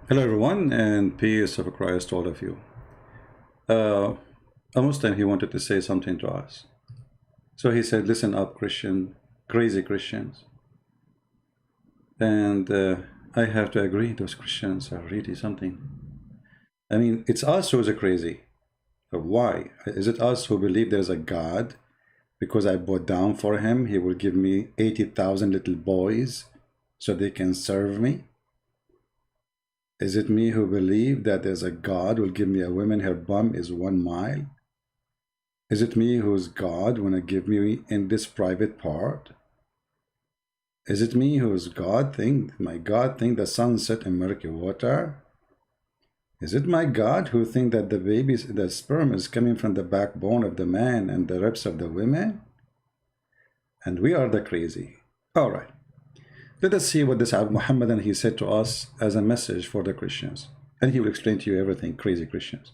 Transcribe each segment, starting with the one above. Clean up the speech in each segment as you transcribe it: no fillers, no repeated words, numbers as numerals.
Hello, everyone, and peace of Christ to all of you. Uh, a Muslim, he wanted to say something to us. So he said, listen up, Christian, crazy Christians. And I have to agree, those Christians are really something. I mean, it's us who's crazy. Why? Is it us who believe there's a God? Because I bowed down for him, he will give me 80,000 little boys so they can serve me? Is it me who believe that there's a God who will give me a woman, her bum is 1 mile? Is it me who's God wanna give me in this private part? Is it me who's God think, my God think the sun set in murky water? Is it my God who think that the sperm is coming from the backbone of the man and the ribs of the women? And we are the crazy. All right. Let us see what this Muhammad he said to us as a message for the Christians. And he will explain to you everything, crazy Christians.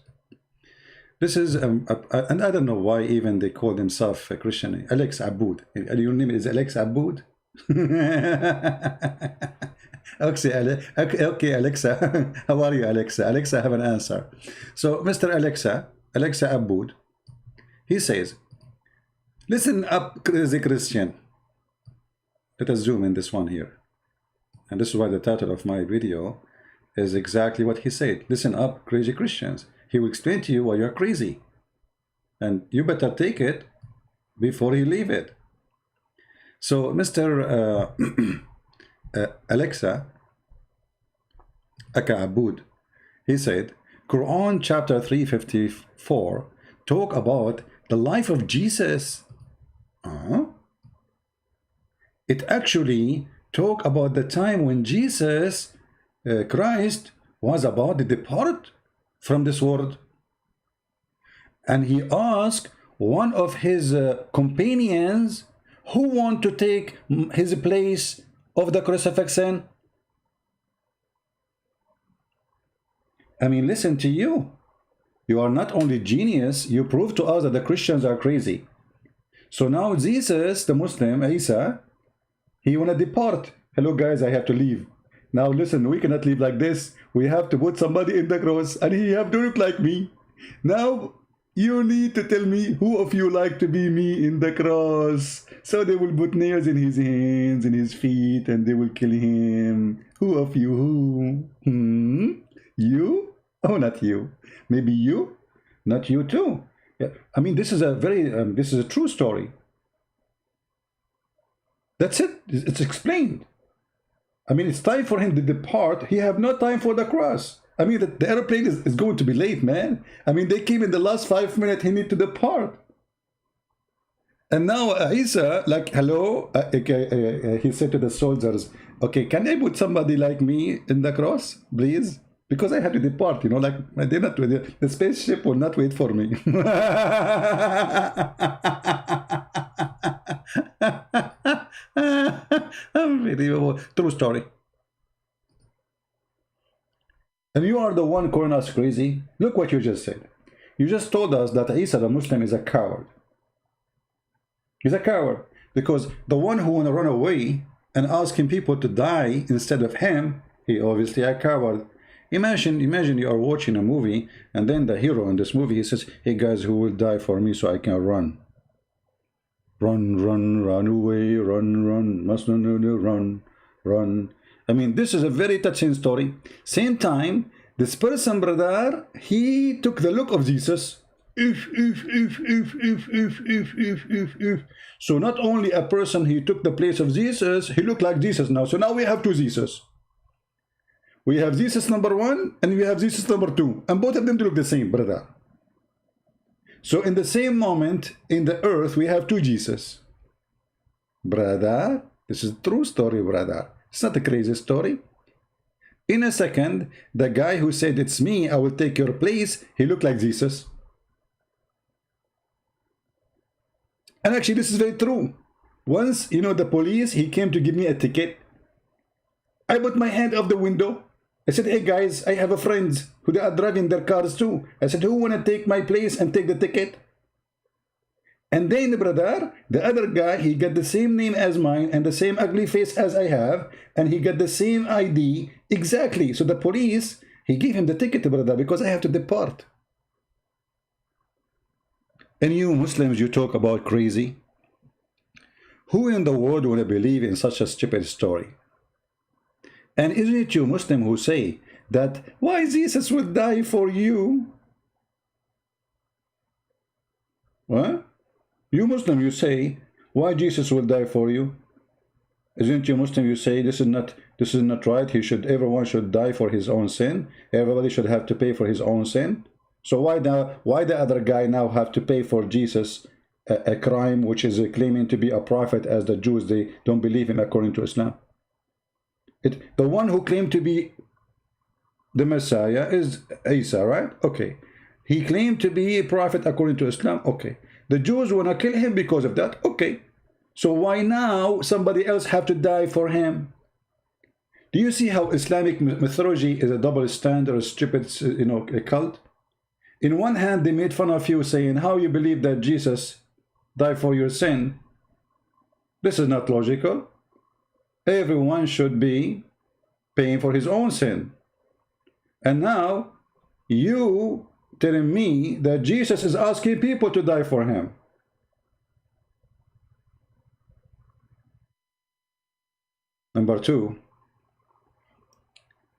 This is, and I don't know why even they call themselves a Christian. Alex Aboud. Your name is Alex Aboud? Okay, Alexa. How are you, Alexa? Alexa, have an answer. So, Mr. Alexa Aboud, he says, listen up, crazy Christian. Let us zoom in this one here. And this is why the title of my video is exactly what he said. Listen up, crazy Christians. He will explain to you why you're crazy. And you better take it before you leave it. So, Mr. Alexa Aboud, he said, Quran chapter 354 talk about the life of Jesus. It actually talk about the time when Jesus Christ was about to depart from this world. And he asked one of his companions who want to take his place of the crucifixion. I mean, listen to you. You are not only genius, you prove to us that the Christians are crazy. So now Jesus, the Muslim, Isa, he want to depart. Hello guys, I have to leave. Now listen, we cannot leave like this. We have to put somebody in the cross and he have to look like me. Now you need to tell me who of you like to be me in the cross. So they will put nails in his hands and his feet and they will kill him. Who of you? Who? You? Oh, not you. Maybe you? Not you too. Yeah. I mean, this is a very, this is a true story. That's it. It's explained. I mean, it's time for him to depart. He have no time for the cross. I mean, the airplane is going to be late, man. I mean, they came in the last 5 minutes. He need to depart. And now Isa, like, hello, he said to the soldiers, okay, can they put somebody like me in the cross, please? Because I had to depart, you know, like, they're not, the spaceship will not wait for me. Unbelievable. True story. And you are the one calling us crazy. Look what you just said. You just told us that Isa the Muslim is a coward. He's a coward because the one who want to run away and asking people to die instead of him, he obviously a coward. Imagine you are watching a movie and then the hero in this movie, he says, hey guys, who will die for me so I can run? Run away, run, must run. I mean, this is a very touching story. Same time, this person, brother, he took the look of Jesus. So not only a person, he took the place of Jesus, he looked like Jesus now. So now we have two Jesus. We have Jesus number 1 and we have Jesus number 2. And both of them look the same, brother. So in the same moment, in the earth, we have two Jesus. Brother, this is a true story, brother. It's not a crazy story. In a second, the guy who said, it's me, I will take your place, he looked like Jesus. And actually, this is very true. Once, you know, the police, he came to give me a ticket. I put my hand off the window. I said, hey guys, I have a friends who they are driving their cars too. I said, who want to take my place and take the ticket? And then, brother, the other guy, he got the same name as mine and the same ugly face as I have, and he got the same ID exactly. So the police, He gave him the ticket, brother, because I have to depart. And you Muslims, you talk about crazy. Who in the world would believe in such a stupid story? And isn't it you Muslim who say that why Jesus would die for you? What? You Muslim, you say why Jesus will die for you? Isn't you Muslim, you say this is not right? Everyone should die for his own sin. Everybody should have to pay for his own sin. So why the other guy now have to pay for Jesus a crime which is claiming to be a prophet, as the Jews, they don't believe him according to Islam? The one who claimed to be the Messiah is Isa, right? Okay. He claimed to be a prophet according to Islam. Okay. The Jews want to kill him because of that. Okay. So why now somebody else have to die for him? Do you see how Islamic mythology is a double standard, a stupid, a cult? In one hand, they made fun of you, saying how you believe that Jesus died for your sin. This is not logical. Everyone should be paying for his own sin. And now you telling me that Jesus is asking people to die for him. Number two,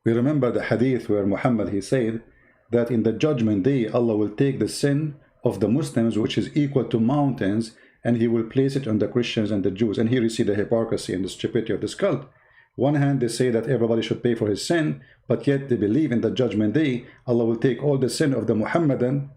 we remember the hadith where Muhammad, he said that in the judgment day, Allah will take the sin of the Muslims, which is equal to mountains, and he will place it on the Christians and the Jews. And here you see the hypocrisy and the stupidity of this cult. One hand, they say that everybody should pay for his sin, but yet they believe in the judgment day, Allah will take all the sin of the Muhammadan,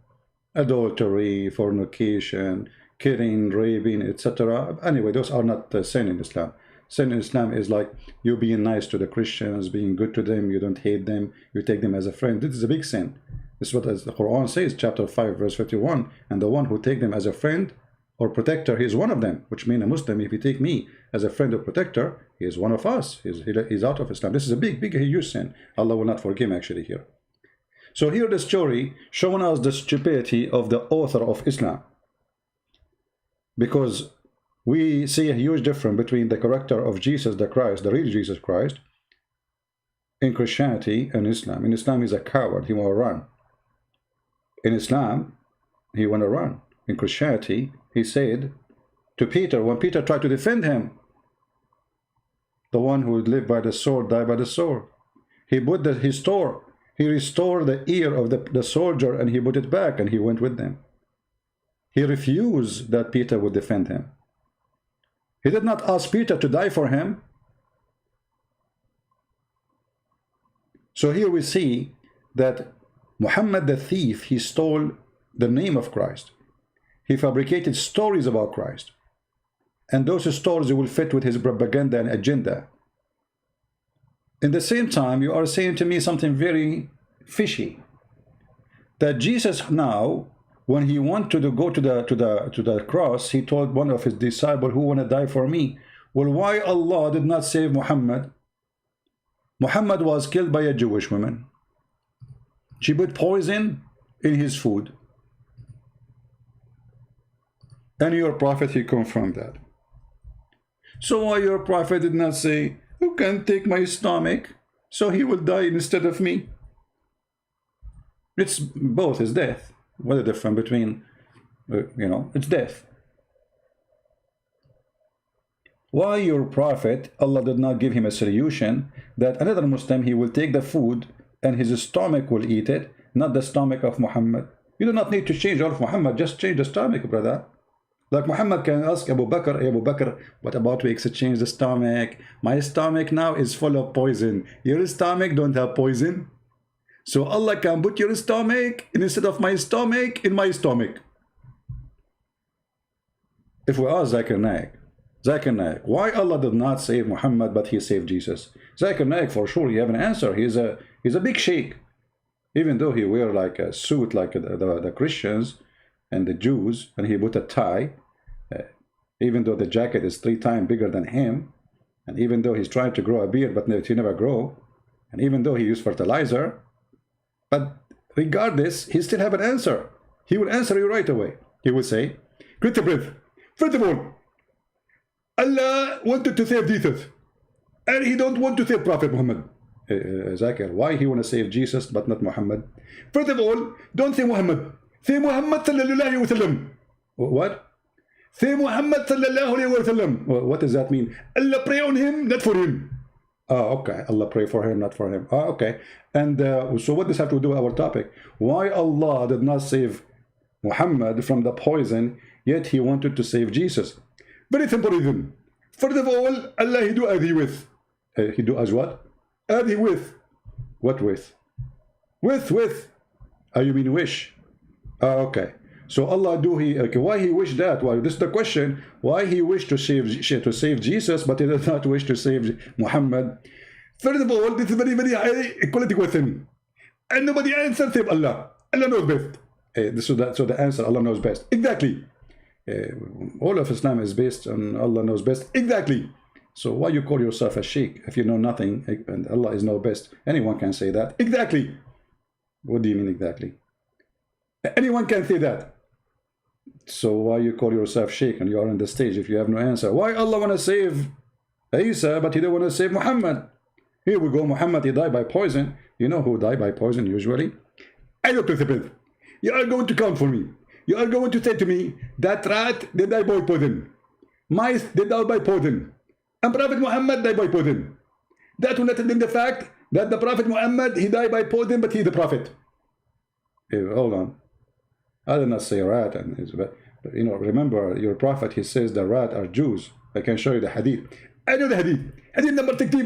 adultery, fornication, killing, raping, etc. Anyway, those are not sin in Islam. Sin in Islam is like you being nice to the Christians, being good to them, you don't hate them, you take them as a friend. This is a big sin. This is what the Quran says, chapter 5, verse 51. And the one who take them as a friend or protector, he is one of them. Which means a Muslim, if you take me as a friend or protector, he is one of us. He's out of Islam. This is a big, huge sin. Allah will not forgive him actually here. So here the story showing us the stupidity of the author of Islam. Because we see a huge difference between the character of Jesus the Christ, the real Jesus Christ, in Christianity and Islam. In Islam, he's a coward. He want to run. In Islam, he want to run. In Christianity, he said to Peter, when Peter tried to defend him, the one who would live by the sword, die by the sword. He put he restored the ear of the soldier, and he put it back, and he went with them. He refused that Peter would defend him. He did not ask Peter to die for him. So here we see that Muhammad the thief, he stole the name of Christ. He fabricated stories about Christ. And those stories will fit with his propaganda and agenda. In the same time, you are saying to me something very fishy. That Jesus now, when he wanted to go to the cross, he told one of his disciples, who want to die for me? Well, why Allah did not save Muhammad? Muhammad was killed by a Jewish woman. She put poison in his food. And your prophet, he confirmed that. So why your prophet did not say, who can take my stomach so he will die instead of me? It's both is death. What is the difference between, it's death. Why your prophet, Allah did not give him a solution that another Muslim, he will take the food and his stomach will eat it, not the stomach of Muhammad. You do not need to change all of Muhammad, just change the stomach, brother. Like Muhammad can ask Abu Bakr, hey, Abu Bakr, what about we exchange the stomach? My stomach now is full of poison. Your stomach don't have poison. So Allah can put your stomach instead of my stomach in my stomach. If we ask Zakir Naik, why Allah did not save Muhammad but he saved Jesus? Zakir Naik, for sure, you have an answer. He's a big sheikh. Even though he wear like a suit like the Christians and the Jews, and he put a tie, even though the jacket is 3 times bigger than him, and even though he's trying to grow a beard but he never grow, and even though he used fertilizer, but regardless, he still have an answer. He will answer you right away. He will say, great breath. First of all, Allah wanted to save Jesus, and he don't want to save Prophet Muhammad. Zakir, why he want to save Jesus but not Muhammad? First of all, don't say Muhammad. Say Muhammad sallallahu alayhi wa sallam. What? Say Muhammad sallallahu alayhi wa sallam. What does that mean? Allah pray on him, not for him. Oh, okay. Allah pray for him, not for him. Oh, okay. And so what does have to do with our topic? Why Allah did not save Muhammad from the poison, yet he wanted to save Jesus? Very simple reason. First of all, Allah he do as he with. He do as what? As he with. What with? With. You mean wish? Okay. So Allah do he, okay, why he wished that? Why? This is the question. Why he wished to save Jesus, but he did not wish to save Muhammad? First of all, this is very, very high equality question. And nobody answers save Allah. Allah knows best. So the answer, Allah knows best. Exactly. All of Islam is based on Allah knows best. Exactly. So why you call yourself a sheikh if you know nothing and Allah is know best? Anyone can say that. Exactly. What do you mean exactly? Anyone can say that. So why you call yourself sheikh and you are on the stage if you have no answer? Why Allah want to save Isa but he don't want to save Muhammad? Here we go. Muhammad, he died by poison. You know who died by poison usually? Ayo participants, you are going to count for me. You are going to say to me that rat, they die by poison. Mice, they die by poison. And Prophet Muhammad died by poison. That will not the fact that the Prophet Muhammad, he died by poison, but he is the Prophet. Hey, hold on. I did not say rat, but you know, remember your Prophet, he says the rat are Jews. I can show you the hadith. I know the hadith. Hadith number 16,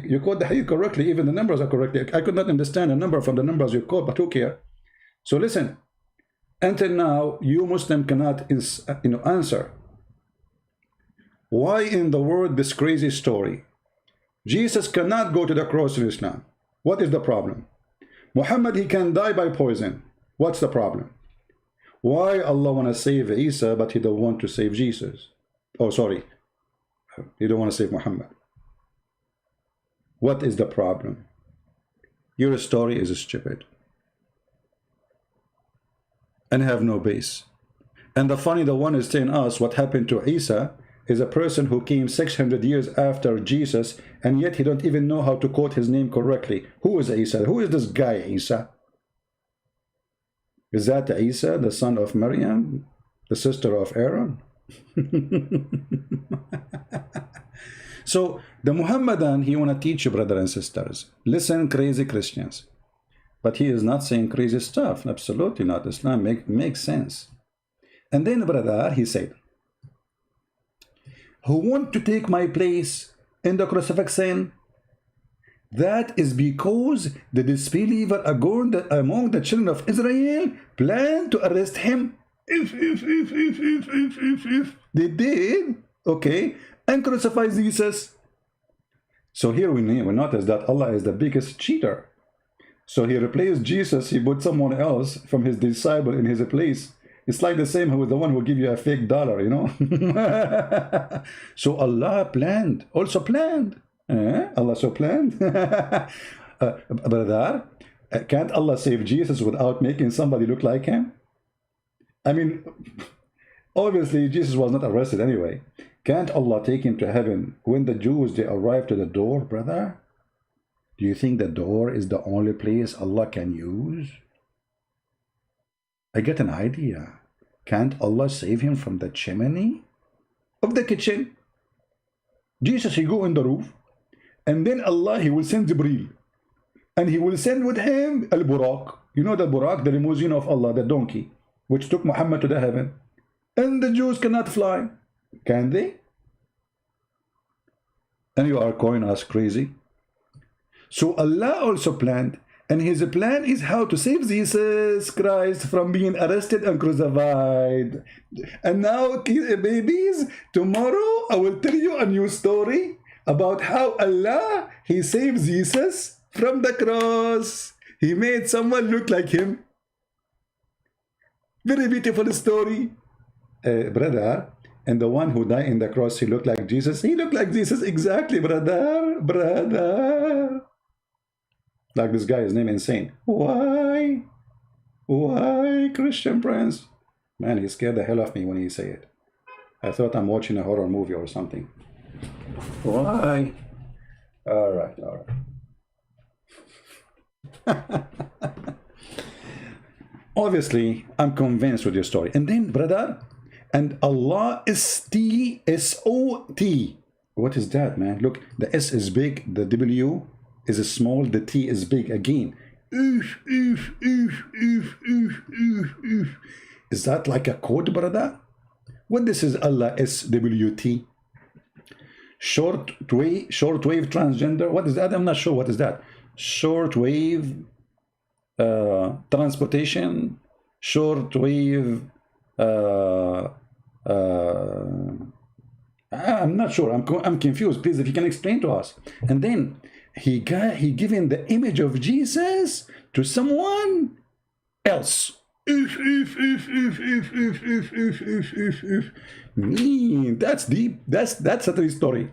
you quote the hadith correctly, even the numbers are correct. I could not understand a number from the numbers you quote, but who cares? So listen, until now, you Muslim cannot answer. Why in the world this crazy story? Jesus cannot go to the cross in Islam. What is the problem? Muhammad, he can die by poison. What's the problem? Why Allah want to save Isa, but he don't want to save Jesus? Oh, sorry. He don't want to save Muhammad. What is the problem? Your story is stupid and have no base. And the one is telling us what happened to Isa is a person who came 600 years after Jesus, and yet he don't even know how to quote his name correctly. Who is Isa? Who is this guy, Isa? Is that Isa, the son of Maryam, the sister of Aaron? So the Muhammadan, he want to teach you, brothers and sisters. Listen, crazy Christians. But he is not saying crazy stuff. Absolutely not. Islam makes sense. And then, brother, he said, who want to take my place in the crucifixion? That is because the disbeliever among the children of Israel planned to arrest him. If they did, okay, and crucify Jesus. So here we notice that Allah is the biggest cheater. So he replaced Jesus, he put someone else from his disciple in his place. It's like the same with the one who give you a fake dollar, you know. So Allah planned, also planned. Allah so planned. Brother, can't Allah save Jesus without making somebody look like him? I mean, obviously Jesus was not arrested anyway. Can't Allah take him to heaven when the Jews, they arrive to the door, brother? Do you think the door is the only place Allah can use? I get an idea. Can't Allah save him from the chimney of the kitchen? Jesus, he go in the roof, and then Allah, he will send Jibreel, and he will send with him al-Buraq. You know the Buraq, the limousine of Allah, the donkey, which took Muhammad to the heaven. And the Jews cannot fly. Can they? And you are calling us crazy. So Allah also planned, and his plan is how to save Jesus Christ from being arrested and crucified. And now, babies, tomorrow I will tell you a new story about how Allah, he saved Jesus from the cross. He made someone look like him. Very beautiful story. Brother, and the one who died in the cross, he looked like Jesus. He looked like Jesus exactly, brother. Like this guy, his name insane. Why? Why, Christian Prince? Man, he scared the hell out of me when he said it. I thought I'm watching a horror movie or something. Why? All right, all right. Obviously, I'm convinced with your story. And then, brother, and Allah is T-S-O-T. What is that, man? Look, the S is big, the W is small, the T is big again. Oof, oof, oof, oof, oof, oof, oof. Is that like a code, brother? What this is Allah SWT? Shortwave transgender? What is that? I'm not sure what is that. Shortwave transportation, shortwave. I'm not sure. I'm confused. Please, if you can explain to us. And then he given the image of Jesus to someone else. That's deep. That's a true story.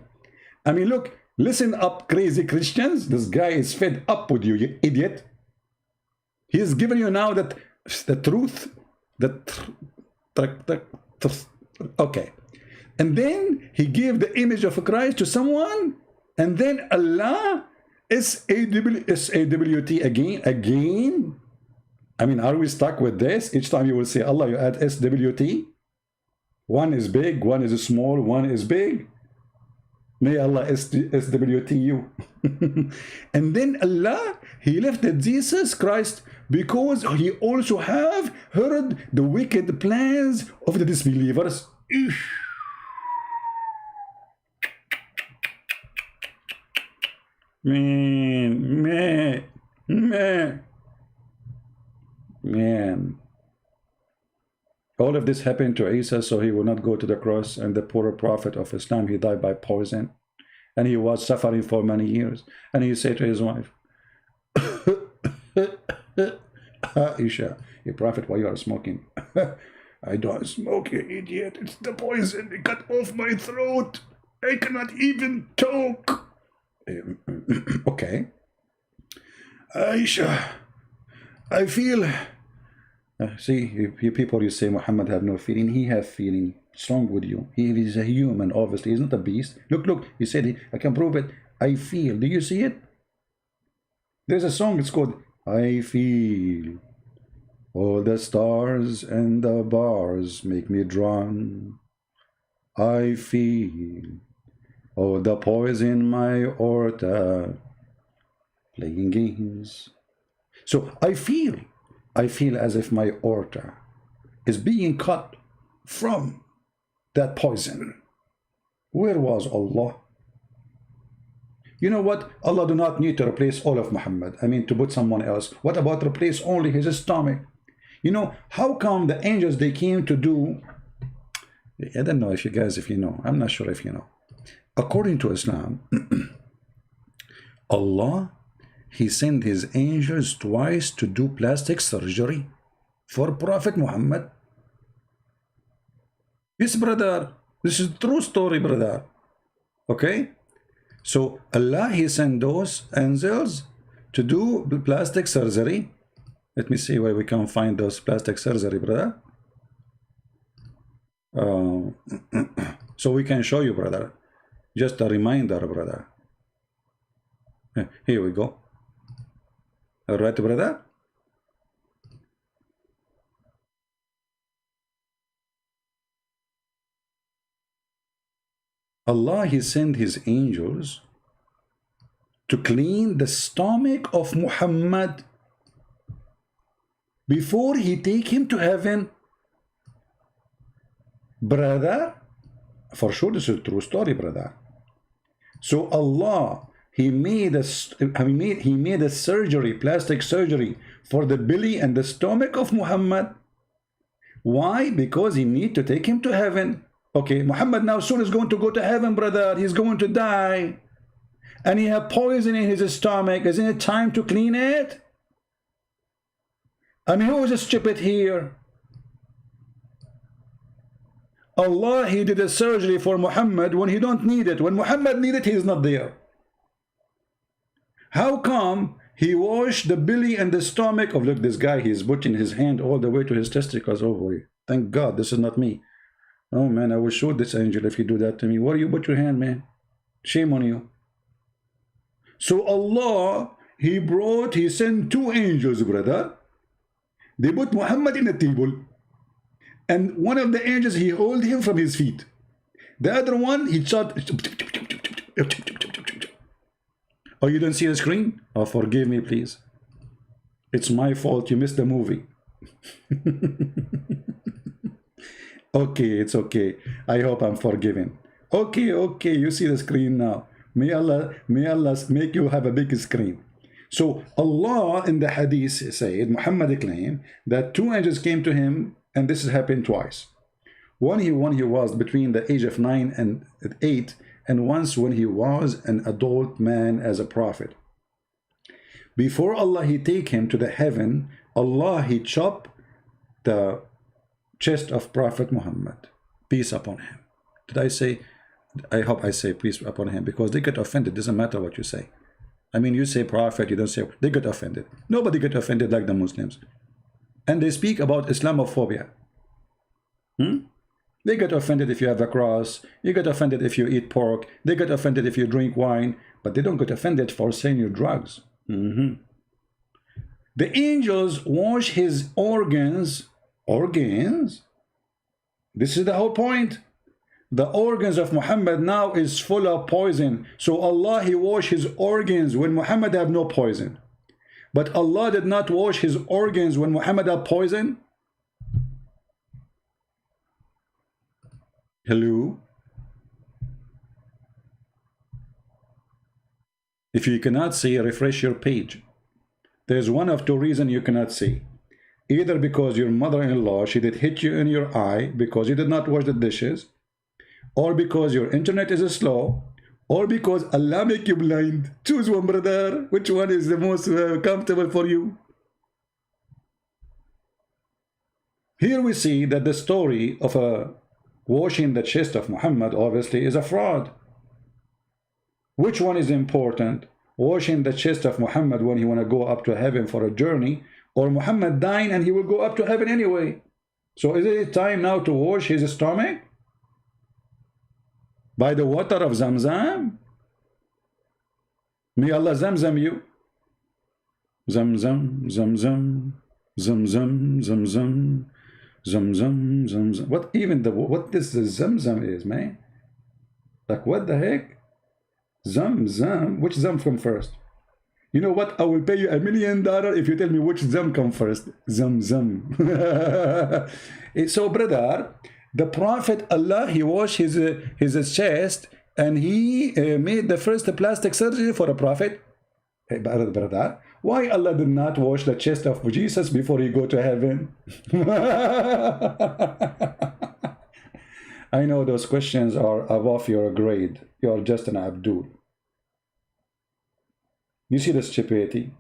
I mean, look, listen up, crazy Christians. This guy is fed up with you, you idiot. He is giving you now that the truth, okay. And then he gave the image of Christ to someone, and then Allah S-A-W-T again. I mean, are we stuck with this? Each time you will say Allah, you add S-W-T. One is big, one is small, one is big. May Allah SWT you. And then Allah, he lifted Jesus Christ because he also have heard the wicked plans of the disbelievers. Man. All of this happened to Isa so he will not go to the cross, and the poor prophet of Islam, he died by poison, and he was suffering for many years. And he said to his wife, Aisha, a prophet, why you are smoking? I don't smoke, you idiot. It's the poison. It cut off my throat. I cannot even talk. Okay. Aisha, I feel... see, you people, you say Muhammad have no feeling. He have feeling. Strong with you. He is a human, obviously. He's not a beast. Look. He said, I can prove it. I feel. Do you see it? There's a song. It's called I Feel. All the stars and the bars make me drunk. I feel. Oh, the poison in my aorta. Playing games. So I feel as if my aorta is being cut from that poison. Where was Allah? You know what? Allah do not need to replace all of Muhammad. I mean, to put someone else. What about replace only his stomach? You know, how come the angels, they came to do... I don't know if you know. I'm not sure if you know. According to Islam, Allah, he sent his angels twice to do plastic surgery for Prophet Muhammad. Yes, brother. This is a true story, brother. Okay? So Allah, he sent those angels to do plastic surgery. Let me see where we can find those plastic surgery, brother. So we can show you, brother. Just a reminder, brother. Here we go. All right, brother. Allah, he sent his angels to clean the stomach of Muhammad before he take him to heaven. Brother, for sure this is a true story, brother. So Allah, he made a surgery, plastic surgery for the belly and the stomach of Muhammad. Why? Because he need to take him to heaven. Okay, Muhammad now soon is going to go to heaven, brother. He's going to die. And he have poison in his stomach. Isn't it time to clean it? I mean, who is stupid here? Allah, he did a surgery for Muhammad when he don't need it. When Muhammad need it, he is not there. How come he washed the belly and the stomach of, look, this guy, he's putting his hand all the way to his testicles. Oh boy, thank God, this is not me. Oh man, I will shoot this angel if you do that to me. Where you put your hand, man? Shame on you. So Allah, he sent two angels, brother. They put Muhammad in a table, and one of the angels, he held him from his feet. The other one, he shot. Oh, you don't see the screen? Oh, forgive me, please. It's my fault. You missed the movie. Okay, it's okay. I hope I'm forgiven. Okay, okay. You see the screen now. May Allah make you have a big screen. So Allah in the hadith said, Muhammad claimed that two angels came to him, and this has happened twice. One he was between the age of 9 and 8, and once when he was an adult man as a prophet. Before Allah he take him to the heaven, Allah he chop the chest of Prophet Muhammad, peace upon him. Did I say? I hope I say peace upon him, because they get offended. Doesn't matter what you say. I mean, you say prophet, you don't say, they get offended. Nobody get offended like the Muslims. And they speak about Islamophobia. They get offended if you have a cross. You get offended if you eat pork. They get offended if you drink wine. But they don't get offended for saying you drugs. The angels wash his organs. Organs? This is the whole point. The organs of Muhammad now is full of poison. So Allah, he washed his organs when Muhammad had no poison. But Allah did not wash his organs when Muhammad had poison. Hello? If you cannot see, refresh your page. There's one of two reasons you cannot see. Either because your mother-in-law, she did hit you in your eye because you did not wash the dishes, or because your internet is slow, or because Allah make you blind. Choose one, brother. Which one is the most comfortable for you? Here we see that the story of washing the chest of Muhammad obviously is a fraud. Which one is important? Washing the chest of Muhammad when he want to go up to heaven for a journey, or Muhammad dying and he will go up to heaven anyway? So is it time now to wash his stomach by the water of Zamzam? May Allah Zamzam you. Zamzam, Zamzam, Zamzam, Zamzam, Zamzam, Zamzam. What this Zamzam is, man? Like what the heck? Zamzam. Which Zam come first? You know what? I will pay you $1 million if you tell me which Zam come first. Zamzam. So, brother, the Prophet Allah, he washed his chest, and he made the first plastic surgery for a prophet. Hey, brother, why Allah did not wash the chest of Jesus before he go to heaven? I know those questions are above your grade. You are just an Abdul. You see the stupidity?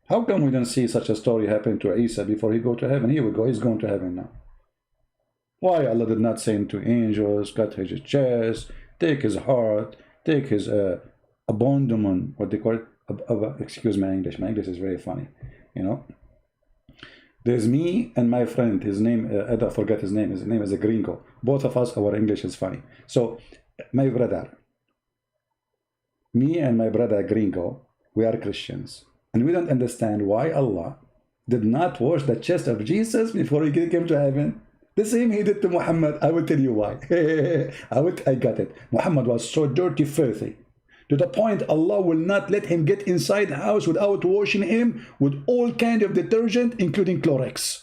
How come we don't see such a story happen to Isa before he go to heaven? Here we go, he's going to heaven now. Why Allah did not send two angels, cut his chest, take his heart, take his abandonment, what they call it? Excuse my English is very funny, you know. There's me and my friend, his name, I forget his name is a gringo. Both of us, our English is funny. So, my brother, me and my brother gringo, we are Christians. And we don't understand why Allah did not wash the chest of Jesus before he came to heaven. The same he did to Muhammad. I will tell you why. I got it. Muhammad was so dirty, filthy, to the point Allah will not let him get inside the house without washing him with all kind of detergent, including Clorox.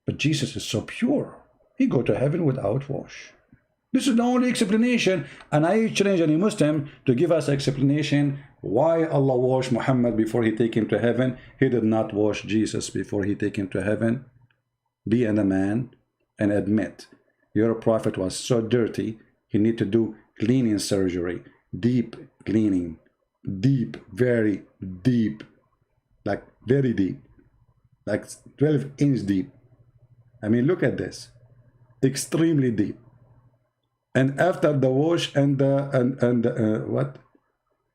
But Jesus is so pure. He go to heaven without wash. This is the only explanation, and I challenge any Muslim to give us explanation why Allah washed Muhammad before he take him to heaven. He did not wash Jesus before he take him to heaven. Be a man and admit your prophet was so dirty, he need to do cleaning surgery, deep cleaning, deep, very deep, like very deep, like 12-inch deep. I mean, look at this, extremely deep. And after the wash and the what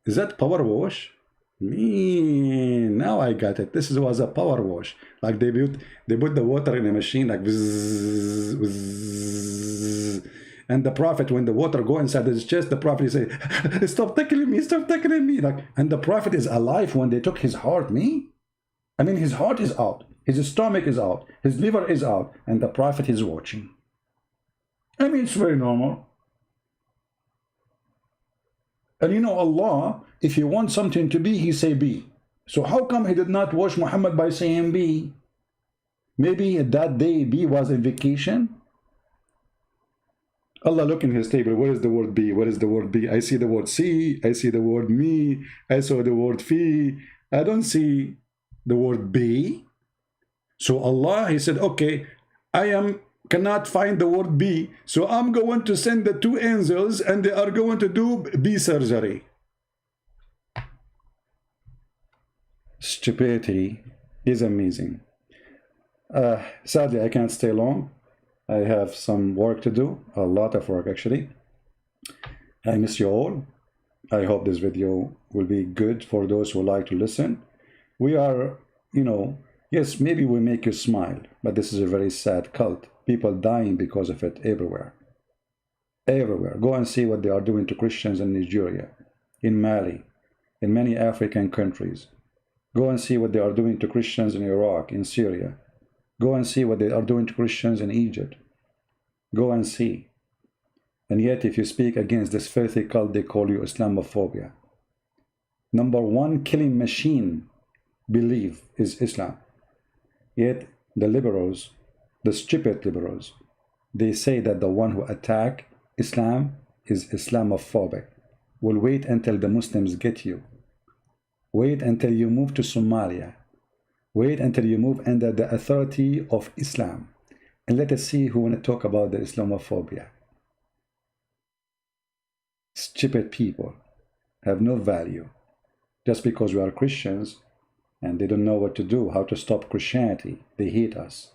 is that, power wash? Now I got it. This was a power wash. Like they put the water in a machine, like bzzz, bzzz, And the Prophet, when the water go inside his chest, the Prophet say, stop tickling me, stop tickling me. Like, and the Prophet is alive when they took his heart, me? I mean, his heart is out, his stomach is out, his liver is out, and the Prophet is watching. I mean, it's very normal. And you know, Allah, if you want something to be, he say be. So how come he did not wash Muhammad by saying be? Maybe that day B was a vacation. Allah, look in his table. Where is the word be? What is the word be? I see the word see. I see the word me. I saw the word fi. I don't see the word be. So Allah, he said, okay, cannot find the word be. So I'm going to send the two angels and they are going to do B surgery. Stupidity is amazing. Sadly, I can't stay long. I have some work to do, a lot of work actually. I miss you all. I hope this video will be good for those who like to listen. We are, you know, yes, maybe we make you smile, but this is a very sad cult. People dying because of it everywhere. Everywhere. Go and see what they are doing to Christians in Nigeria, in Mali, in many African countries. Go and see what they are doing to Christians in Iraq, in Syria. Go and see what they are doing to Christians in Egypt. Go and see. And yet, if you speak against this filthy cult, they call you Islamophobia. Number one killing machine belief is Islam. Yet, the liberals, the stupid liberals, they say that the one who attack Islam is Islamophobic. Well, wait until the Muslims get you. Wait until you move to Somalia. Wait until you move under the authority of Islam. And let us see who want to talk about the Islamophobia. Stupid people have no value. Just because we are Christians and they don't know what to do, how to stop Christianity, they hate us.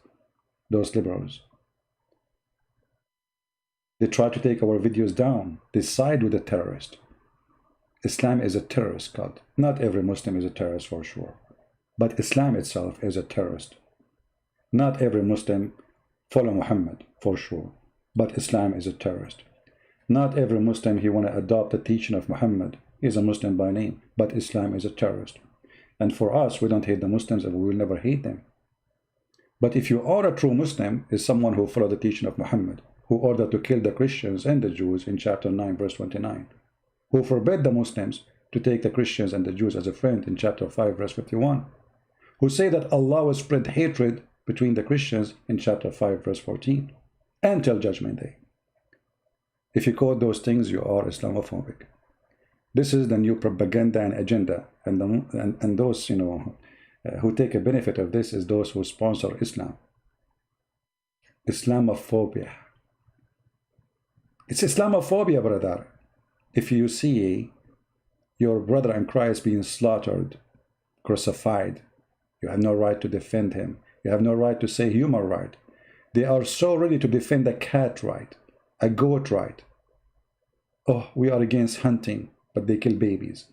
Those liberals. They try to take our videos down. They side with the terrorist. Islam is a terrorist cult. Not every Muslim is a terrorist for sure. But Islam itself is a terrorist. Not every Muslim follow Muhammad for sure. But Islam is a terrorist. Not every Muslim he want to adopt the teaching of Muhammad is a Muslim by name. But Islam is a terrorist. And for us, we don't hate the Muslims and we will never hate them. But if you are a true Muslim, is someone who follow the teaching of Muhammad, who ordered to kill the Christians and the Jews in chapter 9 verse 29, who forbade the Muslims to take the Christians and the Jews as a friend in chapter 5 verse 51, who say that Allah will spread hatred between the Christians in chapter 5 verse 14 until judgment day. If you quote those things, you are Islamophobic. This is the new propaganda and agenda, and those, you know, who take a benefit of this is those who sponsor Islam. Islamophobia. It's Islamophobia, brother. If you see your brother in Christ being slaughtered, crucified, you have no right to defend him. You have no right to say human right. They are so ready to defend a cat right, a goat right. Oh, we are against hunting, but they kill babies.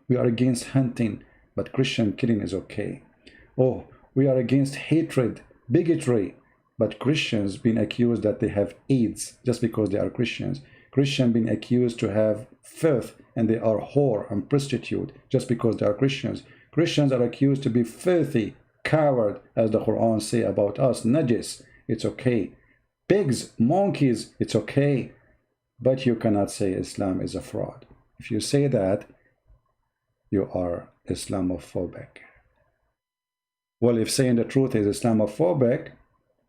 We are against hunting, but Christian killing is okay. Oh, we are against hatred, bigotry, but Christians being accused that they have AIDS just because they are Christians. Christians being accused to have filth and they are whore and prostitute just because they are Christians. Christians are accused to be filthy, coward, as the Quran say about us, najis, it's okay. Pigs, monkeys, it's okay. But you cannot say Islam is a fraud. If you say that, you are Islamophobic. Well, if saying the truth is Islamophobic,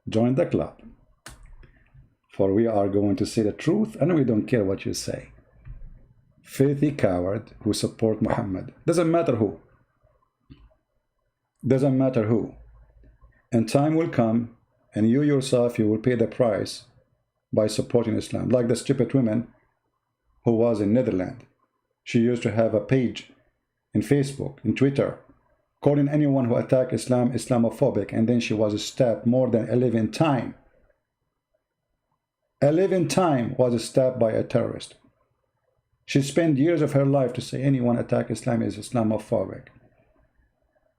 join the club. For we are going to say the truth and we don't care what you say. Filthy coward who support Muhammad. Doesn't matter who. Doesn't matter who. And time will come and you yourself, you will pay the price by supporting Islam. Like the stupid woman who was in Netherlands. She used to have a page in Facebook, in Twitter, calling anyone who attacked Islam Islamophobic, and then she was stabbed more than 11 times. 11 times was stabbed by a terrorist. She spent years of her life to say anyone attack Islam is Islamophobic.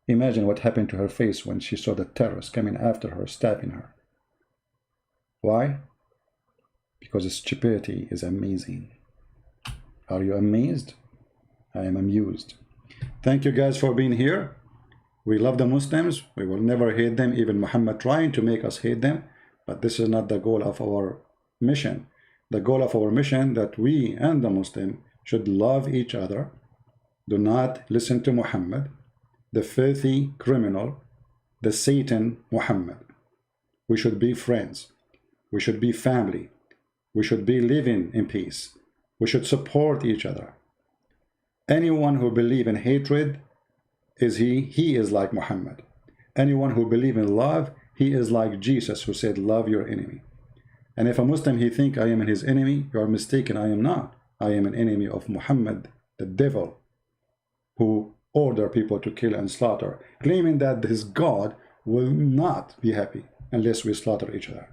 Imagine what happened to her face when she saw the terrorists coming after her, stabbing her. Why? because stupidity is amazing. Are you amazed? I am amused. Thank you guys for being here. We love the Muslims. We will never hate them, even Muhammad trying to make us hate them. But this is not the goal of our mission. The goal of our mission that we and the Muslim should love each other. Do not listen to Muhammad, the filthy criminal, the Satan Muhammad. We should be friends. We should be family. We should be living in peace. We should support each other. Anyone who believes in hatred, he is like Muhammad. Anyone who believes in love, he is like Jesus, who said, love your enemy. And if a Muslim, he think I am his enemy, you are mistaken. I am not. I am an enemy of Muhammad, the devil, who order people to kill and slaughter, claiming that his God will not be happy unless we slaughter each other.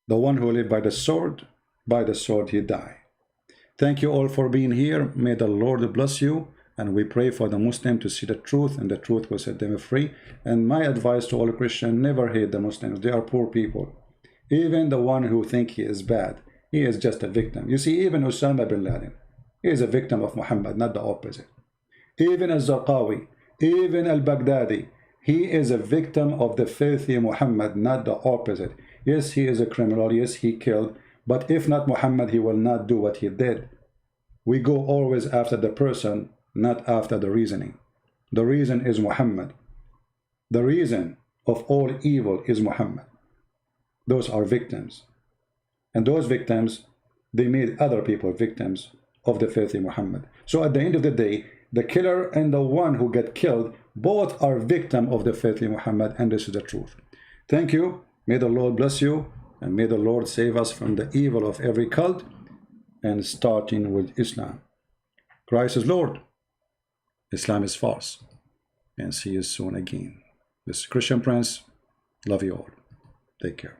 The one who lived by the sword he died. Thank you all for being here. May the Lord bless you. And we pray for the Muslim to see the truth, and the truth will set them free. And my advice to all Christians, never hate the Muslims. They are poor people. Even the one who think he is bad, he is just a victim. You see, even Osama bin Laden, he is a victim of Muhammad, not the opposite. Even al-Zarqawi, even al-Baghdadi, he is a victim of the filthy Muhammad, not the opposite. Yes, he is a criminal. Yes, he killed. But if not Muhammad, he will not do what he did. We go always after the person, not after the reasoning. The reason is Muhammad. The reason of all evil is Muhammad. Those are victims. And those victims, they made other people victims of the filthy Muhammad. So at the end of the day, the killer and the one who got killed, both are victim of the filthy Muhammad, and this is the truth. Thank you. May the Lord bless you, and may the Lord save us from the evil of every cult, and starting with Islam. Christ is Lord. Islam is false. And see you soon again. This is Christian Prince. Love you all. Take care.